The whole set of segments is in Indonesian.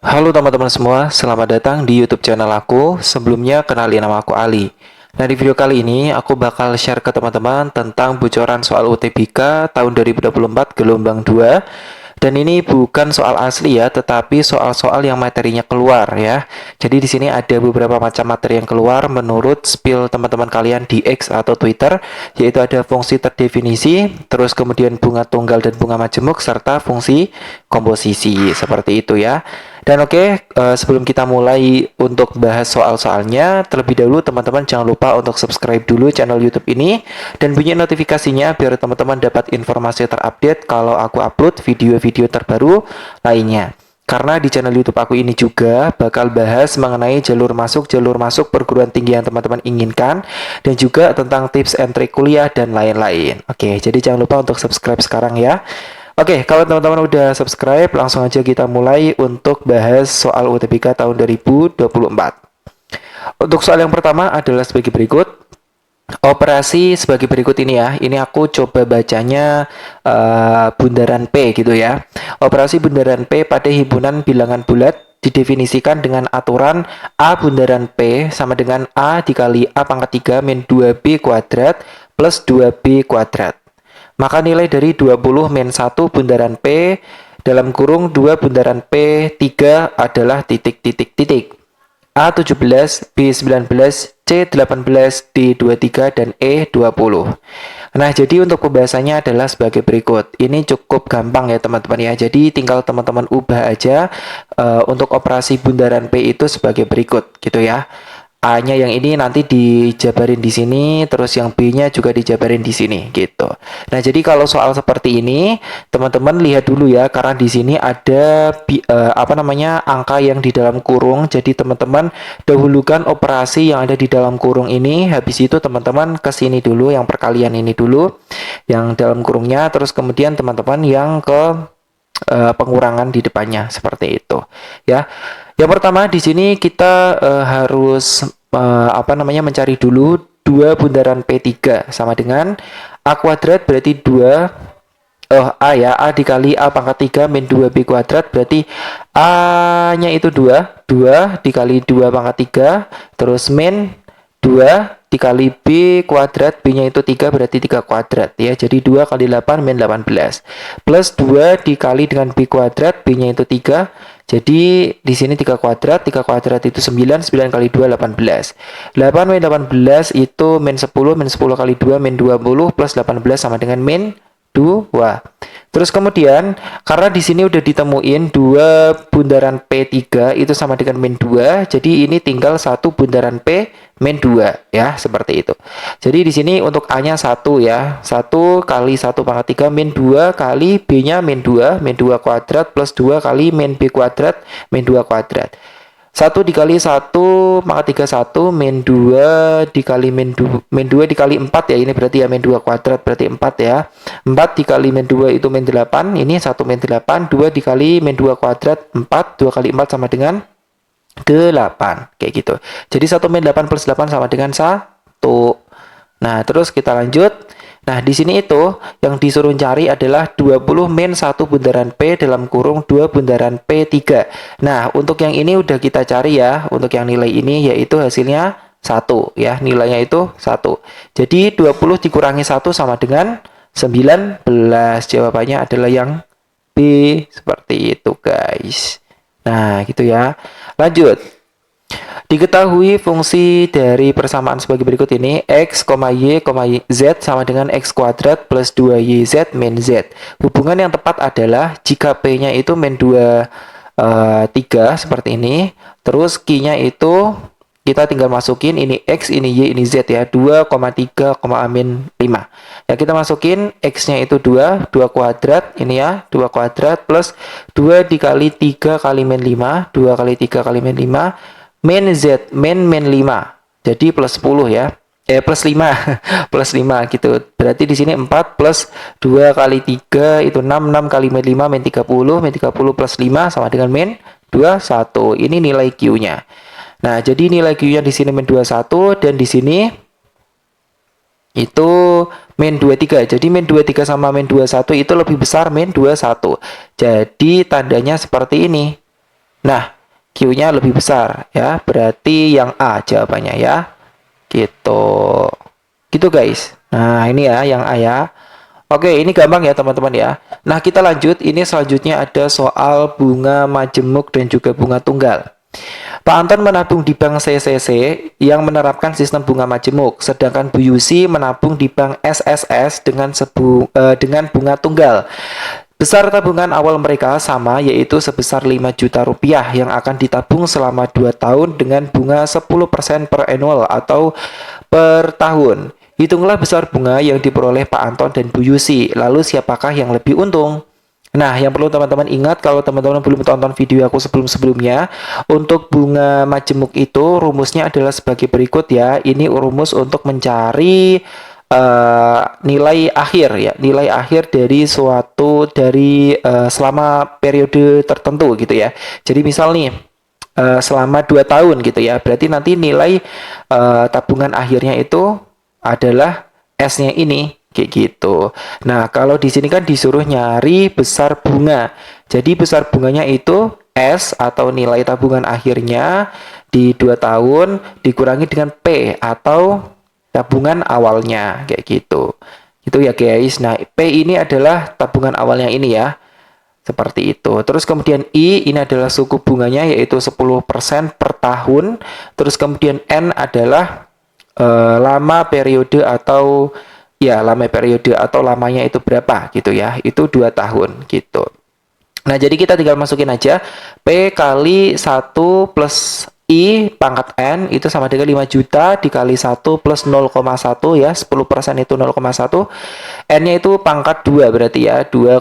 Halo teman-teman semua, selamat datang di YouTube channel aku. Sebelumnya kenalin, nama aku Ali. Nah, di video kali ini aku bakal share ke teman-teman tentang bocoran soal UTBK tahun 2024 gelombang 2. Dan ini bukan soal asli ya, tetapi soal-soal yang materinya keluar ya. Jadi di sini ada beberapa macam materi yang keluar menurut spill teman-teman kalian di X atau Twitter, yaitu ada fungsi terdefinisi, terus kemudian bunga tunggal dan bunga majemuk, serta fungsi komposisi, seperti itu ya. Dan sebelum kita mulai untuk bahas soal-soalnya, terlebih dahulu teman-teman jangan lupa untuk subscribe dulu channel YouTube ini dan bunyi notifikasinya biar teman-teman dapat informasi terupdate kalau aku upload video-video terbaru lainnya. Karena di channel YouTube aku ini juga bakal bahas mengenai jalur masuk perguruan tinggi yang teman-teman inginkan dan juga tentang tips and trick kuliah dan lain-lain. Oke, jadi jangan lupa untuk subscribe sekarang ya. Oke, kalau teman-teman udah subscribe, langsung aja kita mulai untuk bahas soal UTBK tahun 2024. Untuk soal yang pertama adalah sebagai berikut. Operasi sebagai berikut ini ya. Ini aku coba bacanya bundaran P gitu ya. Operasi bundaran P pada himpunan bilangan bulat didefinisikan dengan aturan A bundaran P sama dengan A dikali A pangkat 3 min 2B kuadrat plus 2B kuadrat. Maka nilai dari 20 min 1 bundaran P dalam kurung 2 bundaran P3 adalah titik-titik-titik. A17, B19, C18, D23, dan E20. Nah, jadi untuk pembahasannya adalah sebagai berikut. Ini cukup gampang ya teman-teman ya. Jadi tinggal teman-teman ubah aja untuk operasi bundaran P itu sebagai berikut gitu ya. A-nya yang ini nanti dijabarin di sini, terus yang B-nya juga dijabarin di sini gitu. Nah, jadi kalau soal seperti ini, teman-teman lihat dulu ya, karena di sini ada angka yang di dalam kurung. Jadi teman-teman dahulukan operasi yang ada di dalam kurung ini, habis itu teman-teman ke sini dulu, yang perkalian ini dulu, yang dalam kurungnya, terus kemudian teman-teman yang ke pengurangan di depannya seperti itu ya. Yang pertama di sini kita harus mencari dulu 2 bundaran P3 sama dengan A kuadrat berarti 2 A ya, A dikali A pangkat 3 min 2B kuadrat berarti A-nya itu 2 dikali 2 pangkat 3 terus min 2 dikali B kuadrat, B-nya itu 3 berarti 3 kuadrat ya. Jadi 2 kali 8 min 18 plus 2 dikali dengan B kuadrat, B-nya itu 3. Jadi di sini 3 kuadrat itu 9, 9 kali 2 18. 8 min 18 itu min 10 kali 2 min 20 plus 18 sama dengan min 2. Terus kemudian karena di sini udah ditemuin 2 bundaran P3 itu sama dengan min 2, jadi ini tinggal 1 bundaran P min 2 ya, seperti itu. Jadi di sini untuk A-nya 1 ya. 1 kali 1 pangkat 3 min 2 kali B-nya min 2 kuadrat plus 2 kali min B kuadrat min 2 kuadrat. 1 dikali 1 maka 31 min 2 dikali min 2 dikali 4 ya, ini berarti ya min 2 kuadrat berarti 4 ya. 4 dikali min 2 itu min 8, ini 1 min 8, 2 dikali min 2 kuadrat 4, 2 kali 4 sama dengan 8 kayak gitu. Jadi 1 min 8 plus 8 sama dengan 1. Nah, terus kita lanjut. Nah, di sini itu yang disuruh cari adalah 20 min 1 bundaran P dalam kurung 2 bundaran P3. Nah, untuk yang ini udah kita cari ya. Untuk yang nilai ini yaitu hasilnya 1 ya. Nilainya itu 1. Jadi 20 dikurangi 1 sama dengan 19. Jawabannya adalah yang B. Seperti itu, guys. Nah, gitu ya. Lanjut. Diketahui fungsi dari persamaan sebagai berikut ini, X, Y, Z sama dengan X kuadrat plus 2YZ min Z. Hubungan yang tepat adalah jika P-nya itu min 2, 3 seperti ini, terus Q-nya itu kita tinggal masukin ini X, ini Y, ini Z ya, 2,3, min 5. Ya, kita masukin X-nya itu 2 kuadrat, ini ya, 2 kuadrat plus 2 dikali 3 kali min 5, 2 kali 3 kali min 5, min Z, min 5. Jadi plus 10 ya. Plus 5. Plus 5 gitu. Berarti di sini 4 plus 2 kali 3 itu 6. 6 kali min 5 min 30. Min 30 plus 5 sama dengan min 21. Ini nilai Q-nya. Nah, jadi nilai Q-nya di sini min 21 dan di sini itu min 23. Jadi min 23 sama min 21 itu lebih besar min 21. Jadi tandanya seperti ini. Nah, Q-nya lebih besar ya. Berarti yang A jawabannya ya. Gitu. Gitu guys. Nah, ini ya yang A ya. Oke, ini gampang ya teman-teman ya. Nah, kita lanjut. Ini selanjutnya ada soal bunga majemuk dan juga bunga tunggal. Pak Anton menabung di Bank CCC yang menerapkan sistem bunga majemuk, sedangkan Bu Yusi menabung di Bank SSS dengan bunga tunggal. Besar tabungan awal mereka sama, yaitu sebesar 5 juta rupiah yang akan ditabung selama 2 tahun dengan bunga 10% per annual atau per tahun. Hitunglah besar bunga yang diperoleh Pak Anton dan Bu Yusi. Lalu siapakah yang lebih untung? Nah, yang perlu teman-teman ingat kalau teman-teman belum tonton video aku sebelum-sebelumnya, untuk bunga majemuk itu rumusnya adalah sebagai berikut ya. Ini rumus untuk mencari nilai akhir ya, nilai akhir dari selama periode tertentu gitu ya. Jadi misal nih selama 2 tahun gitu ya. Berarti nanti nilai tabungan akhirnya itu adalah S-nya ini kayak gitu. Nah, kalau di sini kan disuruh nyari besar bunga. Jadi besar bunganya itu S atau nilai tabungan akhirnya di 2 tahun dikurangi dengan P atau tabungan awalnya kayak gitu. Itu ya guys. Nah, P ini adalah tabungan awalnya ini ya. Seperti itu. Terus kemudian I ini adalah suku bunganya yaitu 10% per tahun. Terus kemudian N adalah lama periode atau lamanya itu berapa gitu ya. Itu 2 tahun gitu. Nah, jadi kita tinggal masukin aja P kali 1 plus I pangkat N itu sama dengan 5 juta dikali 1 plus 0,1 ya. 10% itu 0,1. N-nya itu pangkat 2 berarti ya. 2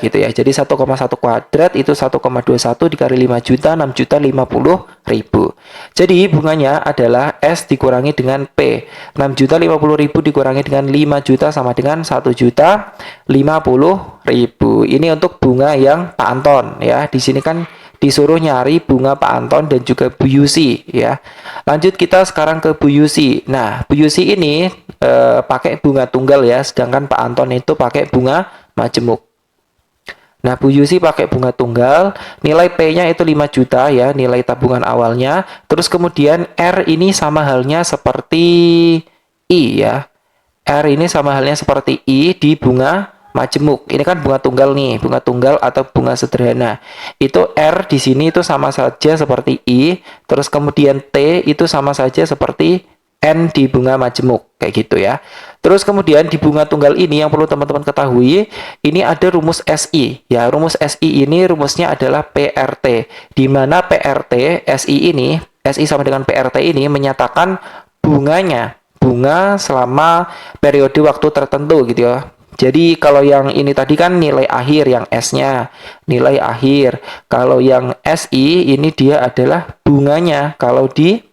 gitu ya. Jadi 1,1 kuadrat itu 1,21 dikali 5 juta, 6 juta 50 ribu. Jadi bunganya adalah S dikurangi dengan P. 6 juta 50 ribu dikurangi dengan 5 juta sama dengan 1 juta 50 ribu. Ini untuk bunga yang Pak Anton ya. Di sini kan disuruh nyari bunga Pak Anton dan juga Bu Yusi ya. Lanjut kita sekarang ke Bu Yusi. Nah, Bu Yusi ini pakai bunga tunggal ya, sedangkan Pak Anton itu pakai bunga majemuk. Nah, Bu Yusi pakai bunga tunggal, nilai P-nya itu 5 juta ya, nilai tabungan awalnya. Terus kemudian R ini sama halnya seperti I ya. R ini sama halnya seperti I di bunga majemuk. Ini kan bunga tunggal nih, bunga tunggal atau bunga sederhana. Itu R di sini itu sama saja seperti I, terus kemudian T itu sama saja seperti N di bunga majemuk, kayak gitu ya. Terus kemudian di bunga tunggal ini yang perlu teman-teman ketahui, ini ada rumus SI. Ya, rumus SI ini rumusnya adalah PRT. Di mana PRT, SI sama dengan PRT ini menyatakan bunga selama periode waktu tertentu gitu ya. Jadi kalau yang ini tadi kan nilai akhir yang S-nya, nilai akhir. Kalau yang SI ini dia adalah bunganya kalau di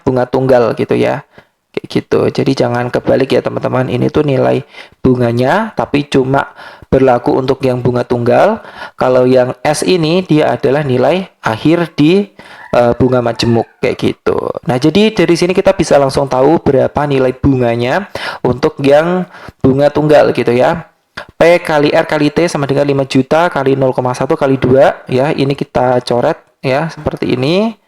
bunga tunggal gitu ya. Kayak gitu. Jadi jangan kebalik ya teman-teman. Ini tuh nilai bunganya tapi cuma berlaku untuk yang bunga tunggal. Kalau yang S ini dia adalah nilai akhir di bunga majemuk kayak gitu. Nah, jadi dari sini kita bisa langsung tahu berapa nilai bunganya untuk yang bunga tunggal gitu ya. P kali R kali T sama dengan 5 juta kali 0,1 kali 2 ya. Ini kita coret ya seperti ini.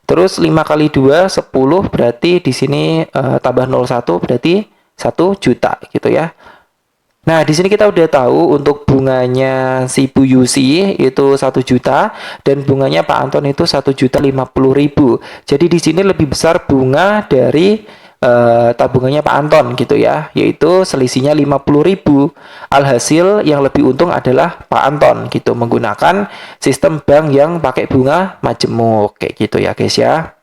Terus 5 kali 2, 10, berarti di sini tambah 01, berarti 1 juta gitu ya. Nah, di sini kita udah tahu untuk bunganya si Bu Yusi itu 1 juta, dan bunganya Pak Anton itu 1 juta 50 ribu. Jadi di sini lebih besar bunga dari tabungannya Pak Anton gitu ya, yaitu selisihnya 50 ribu. Alhasil yang lebih untung adalah Pak Anton gitu, menggunakan sistem bank yang pakai bunga majemuk kayak gitu ya guys ya.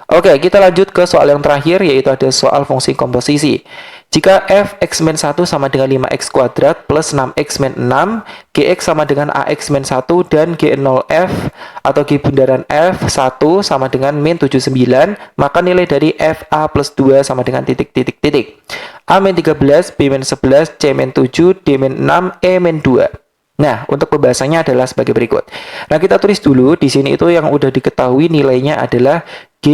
Oke, kita lanjut ke soal yang terakhir, yaitu ada soal fungsi komposisi. Jika f(x min 1) sama dengan 5x kuadrat plus 6x min 6, gx sama dengan ax min 1, dan g0f atau g bundaran f1 sama dengan min 79, maka nilai dari fa plus 2 sama dengan titik-titik-titik. A min 13, B min 11, C min 7, D min 6, E min 2. Nah, untuk pembahasannya adalah sebagai berikut. Nah, kita tulis dulu di sini itu yang udah diketahui nilainya adalah G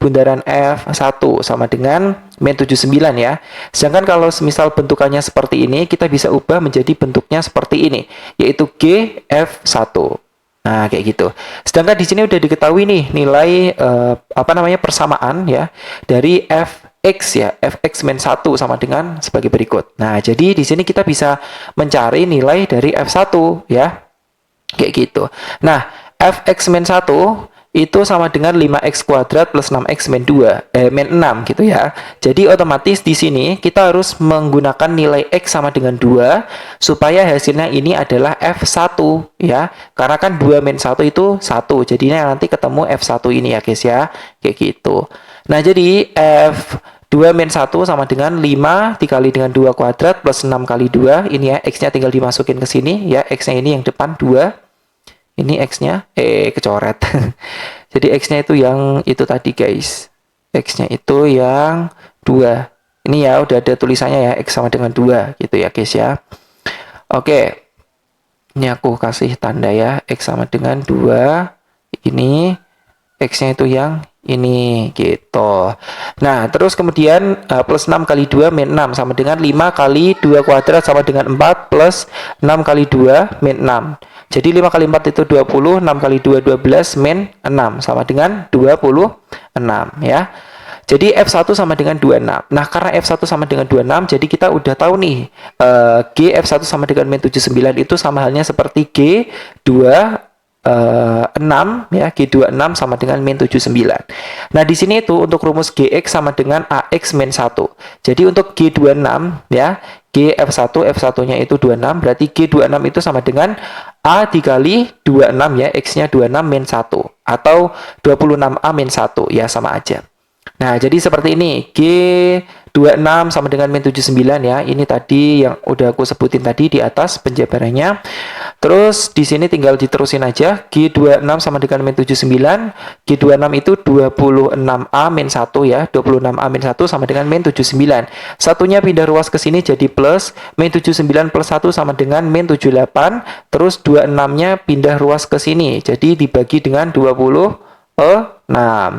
bundaran F1 sama dengan min 79 ya. Sedangkan kalau misal bentukannya seperti ini, kita bisa ubah menjadi bentuknya seperti ini, yaitu G F1. Nah, kayak gitu. Sedangkan di sini udah diketahui nih nilai persamaan ya dari fx ya, fx min 1 sama dengan sebagai berikut. Nah, jadi di sini kita bisa mencari nilai dari f1 ya. Kayak gitu. Nah, fx min 1 itu sama dengan 5x kuadrat plus 6x min 2, min 6 gitu ya. Jadi otomatis di sini kita harus menggunakan nilai x sama dengan 2 supaya hasilnya ini adalah f1 ya. Karena kan 2 min 1 itu 1. Jadinya nanti ketemu f1 ini ya guys ya. Kayak gitu. Nah, jadi f 2 min 1 sama dengan 5 dikali dengan 2 kuadrat plus 6 kali 2. Ini ya, x-nya tinggal dimasukin ke sini ya. X-nya ini yang depan 2. Ini X-nya, kecoret. Jadi X-nya itu yang itu tadi guys. X-nya itu yang 2. Ini ya udah ada tulisannya ya, X sama dengan 2 gitu ya guys ya. Oke. Ini aku kasih tanda ya, X sama dengan 2. Ini X-nya itu yang ini gitu. Nah, terus kemudian plus 6 kali 2 min 6 sama dengan 5 kali 2 kuadrat sama dengan 4 plus 6 kali 2 min 6. Jadi 5 kali 4 itu 20, 6 kali 2 12 min 6 sama dengan 26 ya. Jadi F1 sama dengan 26. Nah, karena F1 sama dengan 26, jadi kita udah tahu nih G F1 sama dengan min 79 itu sama halnya seperti G26 ya, G26 sama dengan min 79. Nah, di sini itu untuk rumus GX sama dengan AX min 1. Jadi untuk G26 ya, G F1, F1-nya itu 26, berarti G26 itu sama dengan A dikali 26 ya, X-nya 26 min 1 atau 26A min 1 ya, sama aja. Nah, jadi seperti ini, G26 sama dengan min 79 ya. Ini tadi yang udah aku sebutin tadi di atas penjabarannya. Terus di sini tinggal diterusin aja, G26 sama dengan min 79, G26 itu 26A min 1 ya, 26A min 1 sama dengan min 79. Satunya pindah ruas ke sini jadi plus, min 79 plus 1 sama dengan min 78, terus 26-nya pindah ruas ke sini, jadi dibagi dengan 26.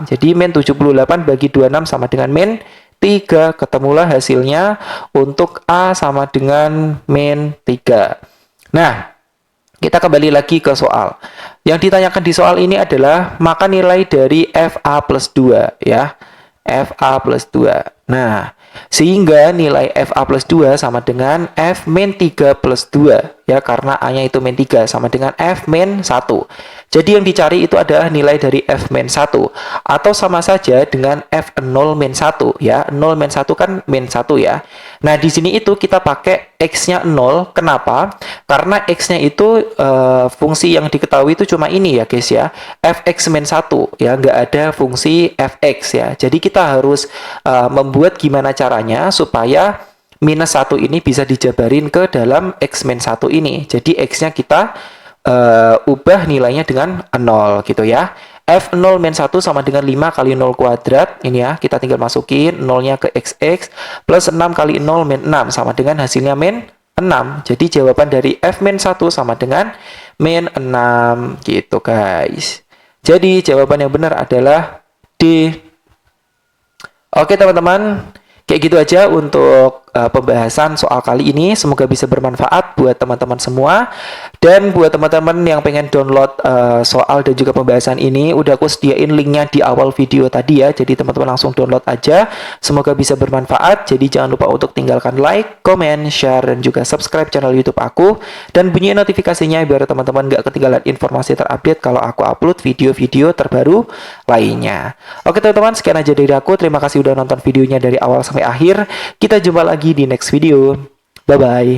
Jadi min 78 bagi 26 sama dengan min 3. Ketemulah hasilnya untuk A sama dengan min 3. Nah, kita kembali lagi ke soal. Yang ditanyakan di soal ini adalah maka nilai dari FA plus 2 ya. FA plus 2. Nah, sehingga nilai FA plus 2 sama dengan F min 3 plus 2 ya, karena A-nya itu min 3 sama dengan F min 1. Jadi yang dicari itu adalah nilai dari F min 1 atau sama saja dengan F0 min 1 ya. 0 min 1 kan min 1 ya. Nah, di sini itu kita pakai X-nya 0. Kenapa? Karena X-nya itu fungsi yang diketahui itu cuma ini ya guys ya. Fx min 1 ya, nggak ada fungsi Fx ya. Jadi kita harus membuat gimana caranya supaya minus 1 ini bisa dijabarin ke dalam X min 1 ini. Jadi X-nya kita ubah nilainya dengan 0 gitu ya. F0 min 1 sama dengan 5 kali 0 kuadrat. Ini ya, kita tinggal masukin 0-nya ke XX plus 6 kali 0 min 6 sama dengan hasilnya min 6. Jadi jawaban dari F min 1 sama dengan min 6 gitu guys. Jadi jawaban yang benar adalah D. Oke teman-teman, kayak gitu aja untuk pembahasan soal kali ini. Semoga bisa bermanfaat buat teman-teman semua. Dan buat teman-teman yang pengen download soal dan juga pembahasan ini, udah aku sediain linknya di awal video tadi ya. Jadi teman-teman langsung download aja. Semoga bisa bermanfaat. Jadi jangan lupa untuk tinggalkan like, comment, share, dan juga subscribe channel YouTube aku. Dan bunyi notifikasinya biar teman-teman gak ketinggalan informasi terupdate kalau aku upload video-video terbaru lainnya. Oke teman-teman, sekian aja dari aku. Terima kasih udah nonton videonya dari awal sampai akhir. Kita jumpa lagi di next video. Bye-bye.